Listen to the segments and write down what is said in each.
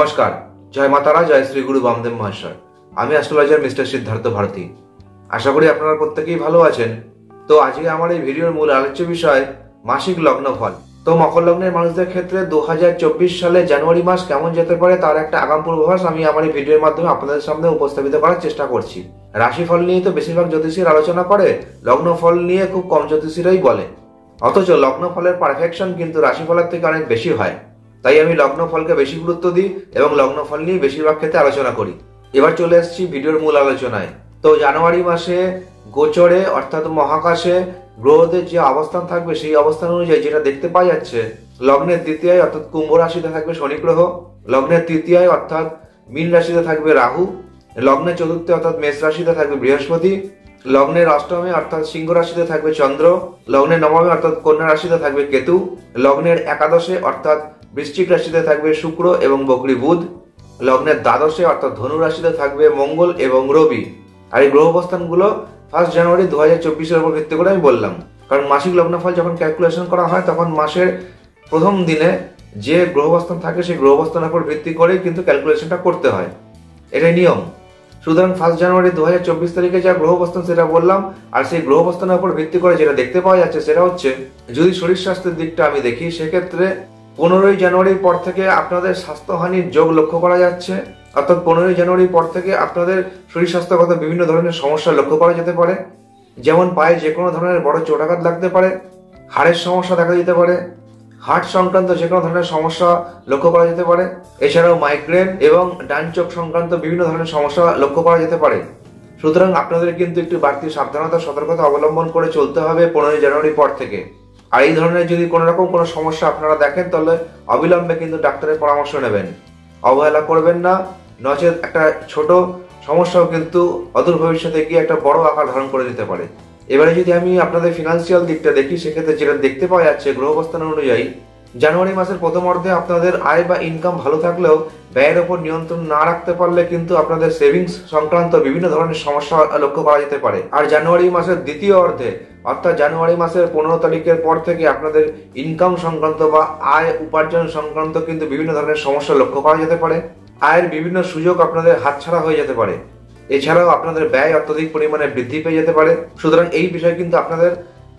নমস্কার, জয় মাতারা, জয় শ্রী গুরু বামদেব মহাশয়। আমি অ্যাস্ট্রোলজার মিস্টার সিদ্ধার্থ ভারতী। আশা করি আপনারা প্রত্যেকেই ভালো আছেন। তো আজকে আমার এই ভিডিওর মূল আলোচ্য বিষয় মাসিক লগ্ন ফল। তো মকর লগ্নের মানুষদের ক্ষেত্রে 2024 সালে জানুয়ারি মাস কেমন যেতে পারে তার একটা আগাম পূর্বাভাস আমি আমার এই ভিডিওর মাধ্যমে আপনাদের সামনে উপস্থাপিত করার চেষ্টা করছি। রাশিফল নিয়ে তো বেশিরভাগ জ্যোতিষীর আলোচনা করে, লগ্ন ফল নিয়ে খুব কম জ্যোতিষীরাই বলে। অথচ লগ্ন ফলের পারফেকশন কিন্তু রাশিফলের থেকে অনেক বেশি হয়। তাই আমি লগ্ন ফলকে বেশি গুরুত্ব দিই এবং লগ্ন ফল নিয়ে বেশিরভাগ ক্ষেত্রে আলোচনা করি। এবার চলে এসেছি ভিডিওর মূল আলোচনায়। তো জানুয়ারি মাসে গোচরে অর্থাৎ মহাকাশে গ্রহদের যে অবস্থান থাকবে সেই অবস্থান অনুযায়ী যেটা দেখতে পাওয়া যাচ্ছে, লগ্নের দ্বিতীয়ায় অর্থাৎ কুম্ভ রাশিতে থাকবে শনি গ্রহ, লগ্নের তৃতীয়ায় অর্থাৎ মীন রাশিতে থাকবে রাহু, লগ্নের চতুর্থে অর্থাৎ মেষ রাশিতে থাকবে বৃহস্পতি, লগ্নের অষ্টমে অর্থাৎ সিংহ রাশিতে থাকবে চন্দ্র, লগ্নের নবমে অর্থাৎ কন্যা রাশিতে থাকবে কেতু, লগ্নের একাদশে অর্থাৎ বৃশ্চিক রাশিতে থাকবে শুক্র এবং বকরি বুধ, লগ্নের দ্বাদশে অর্থাৎ ধনু রাশিতে থাকবে মঙ্গল এবং রবি। আর এই গ্রহ অবস্থানগুলো 1 জানুয়ারি 2024-এর উপর ভিত্তি করে আমি বললাম, কারণ মাসিক লগ্নফল যখন ক্যালকুলেশন করা হয় তখন মাসের প্রথম দিনে যে গ্রহ অবস্থান থাকে সেই গ্রহ অবস্থানের উপর ভিত্তি করেই কিন্তু ক্যালকুলেশনটা করতে হয়, এটাই নিয়ম। সুতরাং 1 জানুয়ারি 2024 তারিখে যা গ্রহ অবস্থান সেটা বললাম, আর সেই গ্রহ অবস্থানের উপর ভিত্তি করে যেটা দেখতে পাওয়া যাচ্ছে সেটা হচ্ছে, যদি শরীর স্বাস্থ্যের দিকটা আমি দেখি সেক্ষেত্রে 15 জানুয়ারির পর থেকে আপনাদের স্বাস্থ্যহানির যোগ লক্ষ্য করা যাচ্ছে। অর্থাৎ 15 জানুয়ারির পর থেকে আপনাদের শরীর স্বাস্থ্যগত বিভিন্ন ধরনের সমস্যা লক্ষ্য করা যেতে পারে। যেমন পায়ে যে কোনো ধরনের বড় চোটাঘাত লাগতে পারে, হাড়ের সমস্যা দেখা দিতে পারে, হার্ট সংক্রান্ত যে কোনো ধরনের সমস্যা লক্ষ্য করা যেতে পারে। এছাড়াও মাইগ্রেন এবং ডান চোখ সংক্রান্ত বিভিন্ন ধরনের সমস্যা লক্ষ্য করা যেতে পারে। সুতরাং আপনাদের কিন্তু একটু বাড়তি সাবধানতা সতর্কতা অবলম্বন করে চলতে হবে 15 জানুয়ারির পর থেকে। আর এই ধরনের যদি কোনো রকম কোনো সমস্যা আপনারা দেখেন তাহলে অবিলম্বে কিন্তু ডাক্তারের পরামর্শ নেবেন, অবহেলা করবেন না। নচেত একটা ছোট সমস্যাও কিন্তু অদূর ভবিষ্যতে গিয়ে একটা বড় আকার ধারণ করে নিতে পারে। এবারে যদি আমি আপনাদের ফিনান্সিয়াল দিকটা দেখি সেক্ষেত্রে যেটা দেখতে পাওয়া যাচ্ছে গ্রহ অবস্থান অনুযায়ী, জানুয়ারি মাসের প্রথম অর্ধে আপনাদের আয় বা ইনকাম ভালো থাকলেও ব্যয়ের ওপর নিয়ন্ত্রণ না রাখতে পারলে কিন্তু আপনাদের সেভিংস সংক্রান্ত বিভিন্ন ধরনের সমস্যা লক্ষ্য করা যেতে পারে। আর জানুয়ারি মাসের দ্বিতীয় অর্ধে অর্থাৎ জানুয়ারি মাসের 15 তারিখের পর থেকে আপনাদের ইনকাম সংক্রান্ত বা আয় উপার্জন সংক্রান্ত কিন্তু বিভিন্ন ধরনের সমস্যা লক্ষ্য করা যেতে পারে। আয়ের বিভিন্ন সুযোগ আপনাদের হাতছাড়া হয়ে যেতে পারে। এছাড়াও আপনাদের ব্যয় অত্যধিক পরিমাণে বৃদ্ধি পেয়ে যেতে পারে। সুতরাং এই বিষয়ে কিন্তু আপনাদের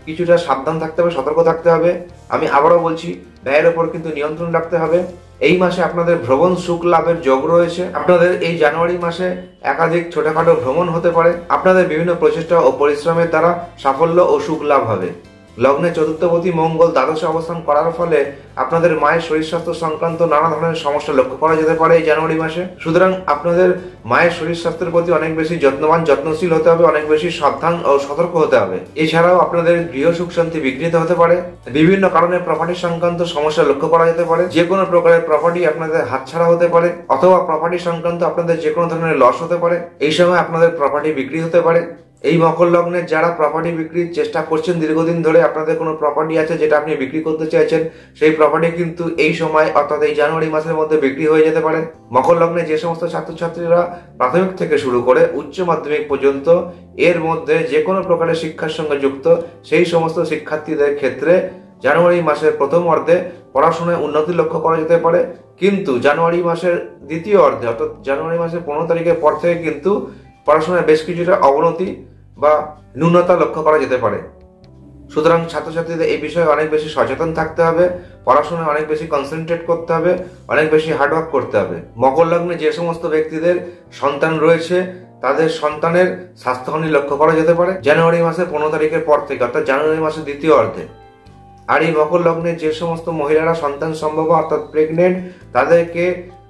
কিছুটা সাবধান থাকতে হবে, সতর্ক থাকতে হবে। আমি আবারও বলছি, ব্যয়ের ওপর কিন্তু নিয়ন্ত্রণ রাখতে হবে। এই মাসে আপনাদের ভ্রমণ সুখ লাভের যোগ রয়েছে। আপনাদের এই জানুয়ারি মাসে একাধিক ছোটখাটো ভ্রমণ হতে পারে। আপনাদের বিভিন্ন প্রচেষ্টা ও পরিশ্রমের দ্বারা সাফল্য ও সুখ লাভ হবে। লগ্নে চতুর্থপতি মঙ্গল দ্বাদশে অবস্থান করার ফলে আপনাদের মায়ের শরীর স্বাস্থ্য সংক্রান্ত নানা ধরনের সমস্যা লক্ষ্য করা যেতে পারে এই জানুয়ারি মাসে। সুতরাং আপনাদের মায়ের শরীর স্বাস্থ্যের প্রতি অনেক বেশি যত্নবান যত্নশীল হতে হবে, অনেক বেশি সাবধান ও সতর্ক হতে হবে। এছাড়াও আপনাদের গৃহ সুখ শান্তি বিঘ্নিত হতে পারে। বিভিন্ন কারণে প্রপার্টি সংক্রান্ত সমস্যা লক্ষ্য করা যেতে পারে। যে কোনো প্রকারের প্রপার্টি আপনাদের হাতছাড়া হতে পারে, অথবা প্রপার্টি সংক্রান্ত আপনাদের যে কোনো ধরনের লস হতে পারে। এই সময় আপনাদের প্রপার্টি বিক্রি হতে পারে। এই মকর লগ্নের যারা প্রপার্টি বিক্রির চেষ্টা করছেন দীর্ঘদিন ধরে, আপনাদের কোনো প্রপার্টি আছে যেটা আপনি বিক্রি করতে চাইছেন, সেই প্রপার্টি কিন্তু এই সময় অর্থাৎ এই জানুয়ারি মাসের মধ্যে বিক্রি হয়ে যেতে পারে। মকর লগ্নে যে সমস্ত ছাত্রছাত্রীরা প্রাথমিক থেকে শুরু করে উচ্চ মাধ্যমিক পর্যন্ত এর মধ্যে যে কোনো প্রকারের শিক্ষার সঙ্গে যুক্ত সেই সমস্ত শিক্ষার্থীদের ক্ষেত্রে জানুয়ারি মাসের প্রথম অর্ধে পড়াশোনায় উন্নতি লক্ষ্য করা যেতে পারে। কিন্তু জানুয়ারি মাসের দ্বিতীয় অর্ধে অর্থাৎ জানুয়ারি মাসের 15 তারিখের পর থেকে কিন্তু পড়াশোনায় বেশ কিছুটা অবনতি বা ন্যূনতা লক্ষ্য করা যেতে পারে। সুতরাং ছাত্রছাত্রীদের এই বিষয়ে অনেক বেশি সচেতন থাকতে হবে, পড়াশোনায় অনেক বেশি কনসেন্ট্রেট করতে হবে, অনেক বেশি হার্ডওয়ার্ক করতে হবে। মকর লগ্নে যে সমস্ত ব্যক্তিদের সন্তান রয়েছে তাদের সন্তানের স্বাস্থ্যহানি লক্ষ্য করা যেতে পারে জানুয়ারি মাসের 15 তারিখের পর থেকে অর্থাৎ জানুয়ারি মাসের দ্বিতীয় অর্ধে। আর এই মকর লগ্নে যে সমস্ত মহিলারা সন্তান সম্ভব অর্থাৎ প্রেগনেন্ট, তাদেরকে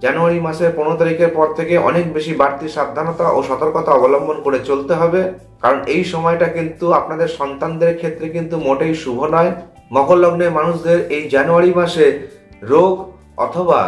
জানুয়ারি মাসের 15 তারিখের পর থেকে অনেক বেশি বাড়তি সাবধানতা ও সতর্কতা অবলম্বন করে চলতে হবে, কারণ এই সময়টা কিন্তু আপনাদের সন্তানদের ক্ষেত্রে কিন্তু মোটেই শুভ নয়। মকর লগ্নের মানুষদের এই জানুয়ারি মাসে রোগ অথবা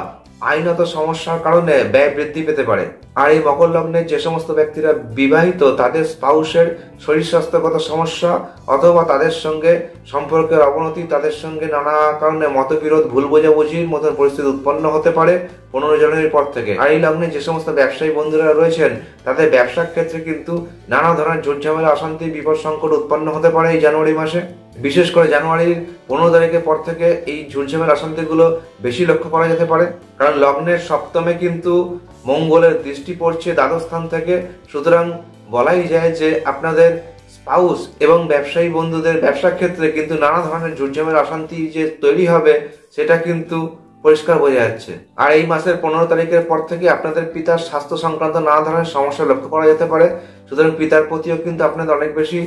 আইনত সমস্যার কারণে ব্যয় বৃদ্ধি পেতে পারে। আর এই মকর লগ্নের যে সমস্ত ব্যক্তিরা বিবাহিত তাদের স্পাউসের শরীর স্বাস্থ্যগত সমস্যা অথবা তাদের সঙ্গে সম্পর্কের অবনতি, তাদের সঙ্গে নানা কারণে মতবিরোধ ভুল বোঝাবুঝির মতন পরিস্থিতি উৎপন্ন হতে পারে 15 জানুয়ারির পর থেকে। আর এই লগ্নে যে সমস্ত ব্যবসায়ী বন্ধুরা রয়েছেন তাদের ব্যবসার ক্ষেত্রে কিন্তু নানা ধরনের ঝুটঝামেলা অশান্তি বিপদ সংকট উৎপন্ন হতে পারে এই জানুয়ারি মাসে। বিশেষ করে জানুয়ারির 15 তারিখের পর থেকে এই ঝুটঝামেলা অশান্তিগুলো বেশি লক্ষ্য করা যেতে পারে, কারণ লগ্নের সপ্তমে কিন্তু মঙ্গলের দৃষ্টি পড়ছে দ্বাদশ স্থান থেকে। সুতরাং বলাই যায় যে আপনাদের স্পাউস এবং ব্যবসায়ী বন্ধুদের ব্যবসার ক্ষেত্রে কিন্তু নানা ধরনের ঝুটঝামেলা অশান্তি যে তৈরি হবে সেটা কিন্তু পরিষ্কার বোঝা যাচ্ছে। আর এই মাসের 15 তারিখের পর থেকে আপনাদের পিতার স্বাস্থ্য সংক্রান্ত নানা ধরনের সমস্যা লক্ষ্য করা যেতে পারে। সুতরাং পিতার প্রতিও কিন্তু আপনাদের অনেক বেশি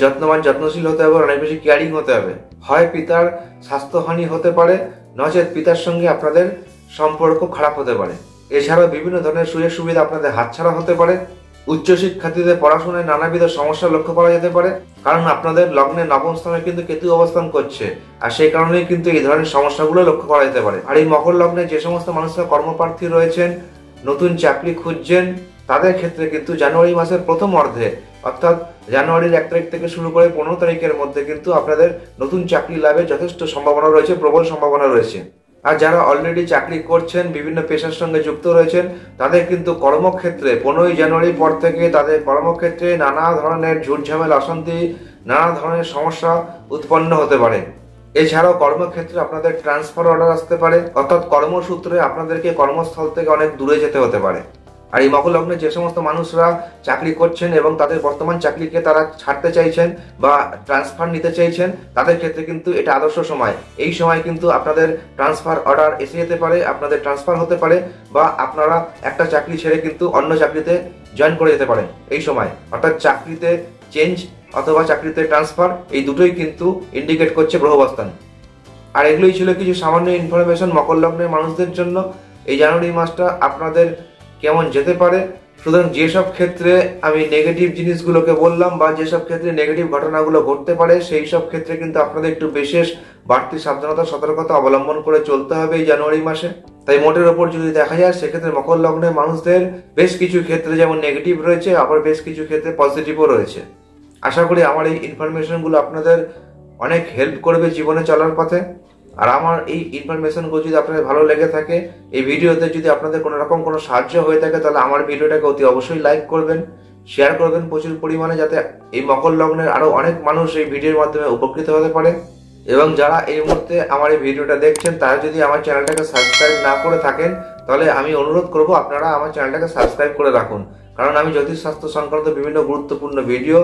যত্নশীল হতে হবে, অনেক বেশি কেয়ারিং হতে হবে। হয় পিতার স্বাস্থ্যহানি হতে পারে, নচেত পিতার সঙ্গে আপনাদের সম্পর্ক খারাপ হতে পারে। এছাড়াও বিভিন্ন ধরনের সুযোগ সুবিধা আপনাদের হাতছাড়া হতে পারে। উচ্চশিক্ষার্থীদের পড়াশোনায় নানাবিধ সমস্যা লক্ষ্য করা যেতে পারে, কারণ আপনাদের লগ্নে নবম স্থানে কিন্তু কেতু অবস্থান করছে, আর সেই কারণেই কিন্তু এই ধরনের সমস্যাগুলো লক্ষ্য করা যেতে পারে। আর এই মকর লগ্নে যে সমস্ত মানুষরা কর্মপ্রার্থী রয়েছেন, নতুন চাকরি খুঁজছেন, তাদের ক্ষেত্রে কিন্তু জানুয়ারি মাসের প্রথম অর্ধে অর্থাৎ জানুয়ারির 1 তারিখ থেকে শুরু করে 15 তারিখের মধ্যে কিন্তু আপনাদের নতুন চাকরি লাভের যথেষ্ট সম্ভাবনা রয়েছে, প্রবল সম্ভাবনা রয়েছে। আর যারা অলরেডি চাকরি করছেন, বিভিন্ন পেশার সঙ্গে যুক্ত রয়েছেন, তাদের কিন্তু কর্মক্ষেত্রে 15 জানুয়ারির পর থেকে তাদের কর্মক্ষেত্রে নানা ধরনের ঝুটঝামেলা অশান্তি, নানা ধরনের সমস্যা উৎপন্ন হতে পারে। এছাড়াও কর্মক্ষেত্রে আপনাদের ট্রান্সফার অর্ডার আসতে পারে, অর্থাৎ কর্মসূত্রে আপনাদেরকে কর্মস্থল থেকে অনেক দূরে যেতে হতে পারে। আর এই মকর লগ্নে যে সমস্ত মানুষরা চাকরি করছেন এবং তাদের বর্তমান চাকরিকে তারা ছাড়তে চাইছেন বা ট্রান্সফার নিতে চাইছেন, তাদের ক্ষেত্রে কিন্তু এটা আদর্শ সময়। এই সময় কিন্তু আপনাদের ট্রান্সফার অর্ডার এসে যেতে পারে, আপনাদের ট্রান্সফার হতে পারে, বা আপনারা একটা চাকরি ছেড়ে কিন্তু অন্য চাকরিতে জয়েন করে যেতে পারেন এই সময়। অর্থাৎ চাকরিতে চেঞ্জ অথবা চাকরিতে ট্রান্সফার, এই দুটোই কিন্তু ইন্ডিকেট করছে গ্রহ অবস্থান। আর এগুলোই ছিল কিছু সামান্য ইনফরমেশন মকর লগ্নের মানুষদের জন্য। এই জানুয়ারি মাসটা আপনাদের কেমন যেতে পারে। সুতরাং যেসব ক্ষেত্রে আমি নেগেটিভ জিনিসগুলোকে বললাম বা যেসব ক্ষেত্রে নেগেটিভ ঘটনাগুলো ঘটতে পারে, সেই সব ক্ষেত্রে কিন্তু আপনাদের একটু বিশেষ বাড়তি সাবধানতা সতর্কতা অবলম্বন করে চলতে হবে এই জানুয়ারি মাসে। তাই মোটের ওপর যদি দেখা যায়, সেক্ষেত্রে মকর লগ্নের মানুষদের বেশ কিছু ক্ষেত্রে যেমন নেগেটিভ রয়েছে, আবার বেশ কিছু ক্ষেত্রে পজিটিভও রয়েছে। আশা করি আমার এই ইনফরমেশনগুলো আপনাদের অনেক হেল্প করবে জীবনে চলার পথে। আর আমার এই ইনফরমেশনগুলো যদি আপনাদের ভালো লেগে থাকে, এই ভিডিওতে যদি আপনাদের কোনো রকম কোনো সাহায্য হয়ে থাকে, তাহলে আমার ভিডিওটাকে অতি অবশ্যই লাইক করবেন, শেয়ার করবেন প্রচুর পরিমাণে, যাতে এই মকর লগ্নের আরো অনেক মানুষ এই ভিডিওর মাধ্যমে উপকৃত হতে পারে। এবং যারা এই মুহূর্তে আমার এই ভিডিওটা দেখছেন, তারা যদি আমার চ্যানেলটাকে সাবস্ক্রাইব না করে থাকেন, তাহলে আমি অনুরোধ করব আপনারা আমার চ্যানেলটাকে সাবস্ক্রাইব করে রাখুন। কারণ আমি জ্যোতিষশাস্ত্র সংক্রান্ত বিভিন্ন গুরুত্বপূর্ণ ভিডিও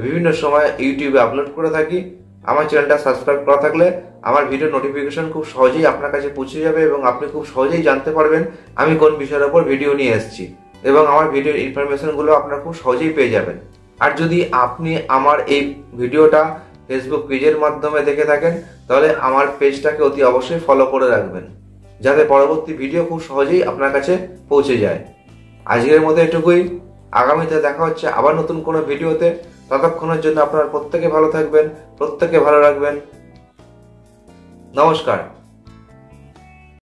বিভিন্ন সময় ইউটিউবে আপলোড করে থাকি। আমার চ্যানেলটা সাবস্ক্রাইব করা থাকলে আমার ভিডিও নোটিফিকেশন খুব সহজেই আপনার কাছে পৌঁছে যাবে এবং আপনি খুব সহজেই জানতে পারবেন আমি কোন বিষয়ের উপর ভিডিও নিয়ে এসেছি, এবং আমার ভিডিওর ইনফরমেশনগুলো আপনারা খুব সহজেই পেয়ে যাবেন। আর যদি আপনি আমার এই ভিডিওটা ফেসবুক পেজের মাধ্যমে দেখে থাকেন, তাহলে আমার পেজটাকে অতি অবশ্যই ফলো করে রাখবেন, যাতে পরবর্তী ভিডিও খুব সহজেই আপনার কাছে পৌঁছে যায়। আজকের মতো এটুকুই। আগামীতে দেখা হচ্ছে আবার নতুন কোনো ভিডিওতে। ততক্ষণের জন্য আপনারা প্রত্যেকে ভালো থাকবেন, প্রত্যেকে ভালো রাখবেন। নমস্কার।